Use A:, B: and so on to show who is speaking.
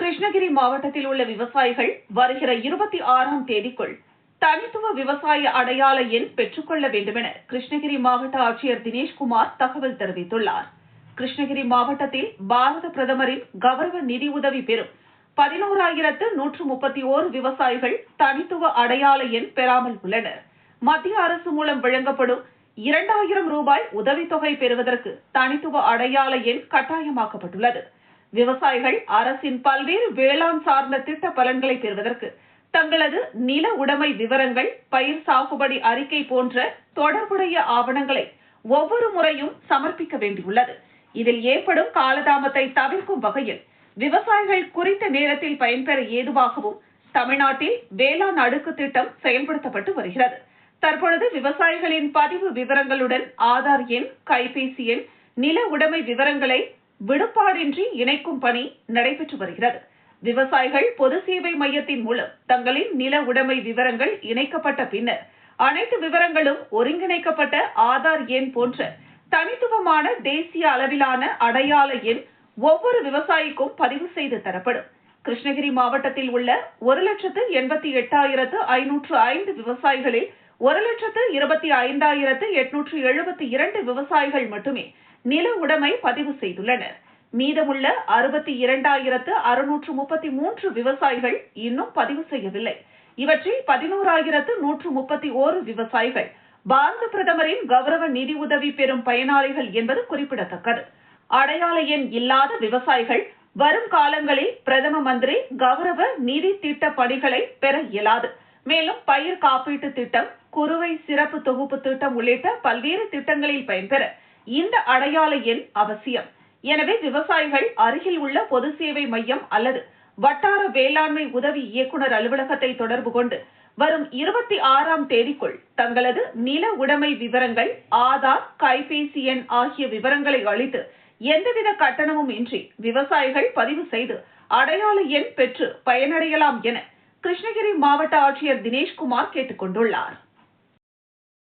A: கிருஷ்ணகிரி மாவட்டத்தில் உள்ள விவசாயிகள் வருகிற 26ஆம் தேதிக்குள் தனித்துவ விவசாய அடையாள எண் பெற்றுக்கொள்ள வேண்டுமென கிருஷ்ணகிரி மாவட்ட ஆட்சியர் தினேஷ்குமார் தகவல் தெரிவித்துள்ளார். கிருஷ்ணகிரி மாவட்டத்தில் பாரத பிரதமரின் கௌரவ நிதி உதவி பெறும் 11,131 விவசாயிகள் தனித்துவ அடையாள எண் பெறாமல் உள்ளனர். மத்திய அரசு மூலம் வழங்கப்படும் 2,000 ரூபாய் உதவித்தொகை பெறுவதற்கு தனித்துவ அடையாள எண் கட்டாயமாக்கப்பட்டுள்ளது. விவசாயிகள் அரசின் பல்வேறு வேளாண் சார்ந்த திட்ட பலன்களை பெறுவதற்கு தங்களது நில உடைமை விவரங்கள், பயிர் சாகுபடி அறிக்கை போன்ற தொடர்புடைய ஆவணங்களை ஒவ்வொரு முறையும் சமர்ப்பிக்க வேண்டியுள்ளது. இதில் ஏற்படும் காலதாமத்தை தவிர்க்கும் வகையில் விவசாயிகள் குறித்த நேரத்தில் பயன்பெற ஏதுவாகவும் தமிழ்நாட்டில் வேளாண் அடுக்கு திட்டம் செயல்படுத்தப்பட்டு வருகிறது. தற்பொழுது விவசாயிகளின் பதிவு விவரங்களுடன் ஆதார் எண், கைபேசி எண், நில உடைமை விவரங்களை விடுபாடின்றி இணைக்கும் பணி நடைபெற்று வருகிறது. விவசாயிகள் பொது சேவை மையத்தின் மூலம் தங்களின் நில உடைமை விவரங்கள் இணைக்கப்பட்ட பின்னர் அனைத்து விவரங்களும் ஒருங்கிணைக்கப்பட்ட ஆதார் எண் போன்ற தனித்துவமான தேசிய அளவிலான அடையாள எண் ஒவ்வொரு விவசாயிக்கும் பதிவு செய்து தரப்படும். கிருஷ்ணகிரி மாவட்டத்தில் உள்ள 1,88,505 விவசாயிகளில் 1,25,872 விவசாயிகள் மட்டுமே நில உடைமை பதிவு செய்துள்ளனர். மீதமுள்ள 62,633 விவசாயிகள் இன்னும் பதிவு செய்யவில்லை. இவற்றில் 11,131 விவசாயிகள் பாரத பிரதமரின் கௌரவ நிதி உதவி பெறும் பயனாளிகள் என்பது குறிப்பிடத்தக்கது. அடையாள எண் இல்லாத விவசாயிகள் வரும் காலங்களில் பிரதம மந்திரி கௌரவ நிதி திட்ட பணிகளை பெற இயலாது. மேலும் பயிர் காப்பீட்டு திட்டம், குறுவை சிறப்பு தொகுப்பு திட்டம் உள்ளிட்ட பல்வேறு திட்டங்களில் பயன்பெற இந்த அடையாள எண் அவசியம். எனவே விவசாயிகள் அருகில் உள்ள பொது சேவை மையம் அல்லது வட்டார வேளாண்மை உதவி இயக்குநர் அலுவலகத்தை தொடர்பு கொண்டு வரும் 26ஆம் தேதிக்குள் தங்களது நில உடைமை விவரங்கள், ஆதார், கைபேசி எண் ஆகிய விவரங்களை அளித்து எந்தவித கட்டணமும் இன்றி விவசாயிகள் பதிவு செய்து அடையாள எண் பெற்று பயனடையலாம் என கிருஷ்ணகிரி மாவட்ட ஆட்சியர் தினேஷ்குமார் கேட்டுக் கொண்டுள்ளார்.